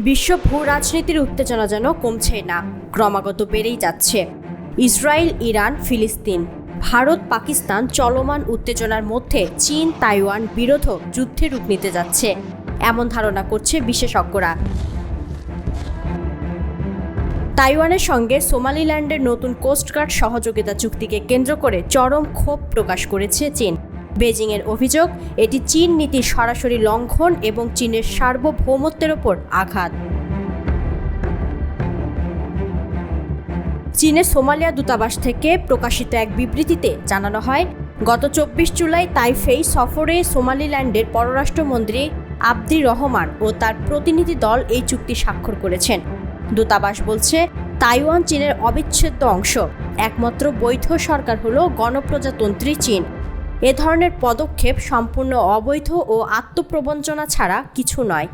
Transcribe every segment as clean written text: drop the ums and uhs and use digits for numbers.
বিশ্ব ভূ রাজনীতির উত্তেজনা যেন কমছেই না, ক্রমাগত বেড়েই যাচ্ছে। ইসরায়েল, ইরান, ফিলিস্তিন, ভারত, পাকিস্তান চলমান উত্তেজনার মধ্যে চীন তাইওয়ান বিরোধ যুদ্ধে রূপ নিতে যাচ্ছে এমন ধারণা করছে বিশেষজ্ঞরা। তাইওয়ানের সঙ্গে সোমালিল্যান্ডের নতুন কোস্টগার্ড সহযোগিতা চুক্তিকে কেন্দ্র করে চরম ক্ষোভ প্রকাশ করেছে চীন। বেজিংয়ের অভিযোগ, এটি চীন নীতির সরাসরি লঙ্ঘন এবং চীনের সার্বভৌমত্বের ওপর আঘাত। চীনের সোমালিয়া দূতাবাস থেকে প্রকাশিত এক বিবৃতিতে জানানো হয়, গত 24 জুলাই তাইফেই সফরে সোমালিল্যান্ডের পররাষ্ট্রমন্ত্রী আব্দি রহমান ও তার প্রতিনিধি দল এই চুক্তি স্বাক্ষর করেছেন। দূতাবাস বলছে, তাইওয়ান চীনের অবিচ্ছেদ্য অংশ। একমাত্র বৈধ সরকার হল গণপ্রজাতন্ত্রী চীন। এ ধরনের পদক্ষেপ সম্পূর্ণ অবৈধ ও আত্মপ্রবঞ্চনা ছাড়া কিছু নয়।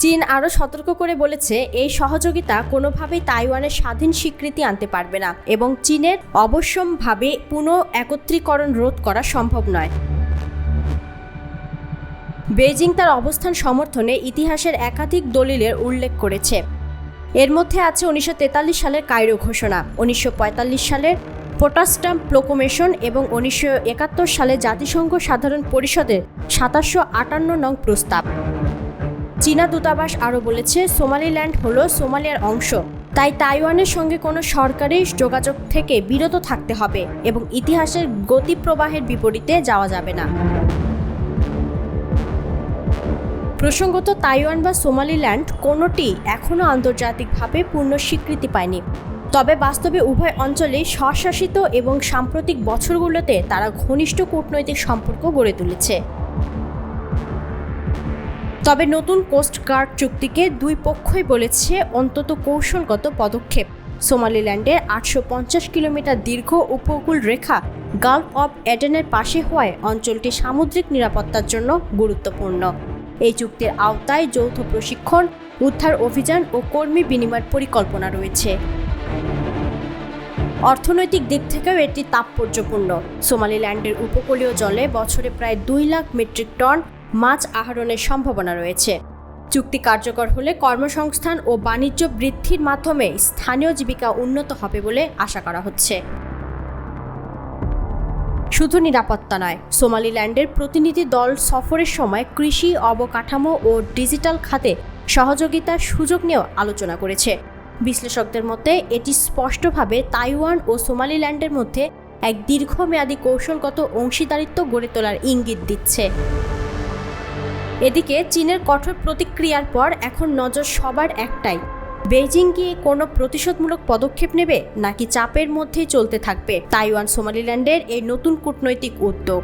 চীন আরও সতর্ক করে বলেছে, এই সহযোগিতা কোনোভাবেই তাইওয়ানের স্বাধীন স্বীকৃতি আনতে পারবে না এবং চীনের অবশ্যম্ভাবে পুনঃ একত্রীকরণ রোধ করা সম্ভব নয়। বেইজিং তার অবস্থান সমর্থনে ইতিহাসের একাধিক দলিলের উল্লেখ করেছে। এর মধ্যে আছে 1943 সালের কায়রো ঘোষণা, 1945 সালের পোটাসডাম প্রোক্লেমেশন এবং 1971 সালে জাতিসংঘ সাধারণ পরিষদের 2758 নং প্রস্তাব। চীনা দূতাবাস আরও বলেছে, সোমালিল্যান্ড হল সোমালিয়ার অংশ, তাই তাইওয়ানের সঙ্গে কোনো সরকারি যোগাযোগ থেকে বিরত থাকতে হবে এবং ইতিহাসের গতিপ্রবাহের বিপরীতে যাওয়া যাবে না। প্রসঙ্গত, তাইওয়ান বা সোমালিল্যান্ড কোনোটি এখনও আন্তর্জাতিকভাবে পূর্ণ স্বীকৃতি পায়নি। তবে বাস্তবে উভয় অঞ্চলেই স্বশাসিত এবং সাম্প্রতিক বছরগুলোতে তারা ঘনিষ্ঠ কূটনৈতিক সম্পর্ক গড়ে তুলেছে। তবে নতুন কোস্টগার্ড চুক্তিকে দুই পক্ষই বলেছে অন্তত কৌশলগত পদক্ষেপ। সোমালিল্যান্ডের 850 কিলোমিটার দীর্ঘ উপকূল রেখা গালফ অব এডেনের পাশে হওয়ায় অঞ্চলটি সামুদ্রিক নিরাপত্তার জন্য গুরুত্বপূর্ণ। এই চুক্তির আওতায় যৌথ প্রশিক্ষণ, উদ্ধার অভিযান ও কর্মী বিনিময়ের পরিকল্পনা রয়েছে। অর্থনৈতিক দিক থেকেও এটি তাৎপর্যপূর্ণ। সোমালিল্যান্ডের উপকূলীয় জলে বছরে প্রায় 2 লাখ মেট্রিক টন মাছ আহরণের সম্ভাবনা রয়েছে। চুক্তি কার্যকর হলে কর্মসংস্থান ও বাণিজ্য বৃদ্ধির মাধ্যমে স্থানীয় জীবিকা উন্নত হবে বলে আশা করা হচ্ছে। শুধু নিরাপত্তা নয়, সোমালিল্যান্ডের প্রতিনিধি দল সফরের সময় কৃষি, অবকাঠামো ও ডিজিটাল খাতে সহযোগিতার সুযোগ নিয়েও আলোচনা করেছে। বিশ্লেষকদের মতে এটি স্পষ্টভাবে তাইওয়ান ও সোমালিল্যান্ডের মধ্যে এক দীর্ঘমেয়াদী কৌশলগত অংশীদারিত্ব গড়ে তোলার ইঙ্গিত দিচ্ছে। এদিকে চীনের কঠোর প্রতিক্রিয়ার পর এখন নজর সবার একটাই, বেইজিং কি কোনো প্রতিশোধমূলক পদক্ষেপ নেবে নাকি চাপের মধ্যেই চলতে থাকবে তাইওয়ান সোমালিল্যান্ডের এই নতুন কূটনৈতিক উদ্যোগ।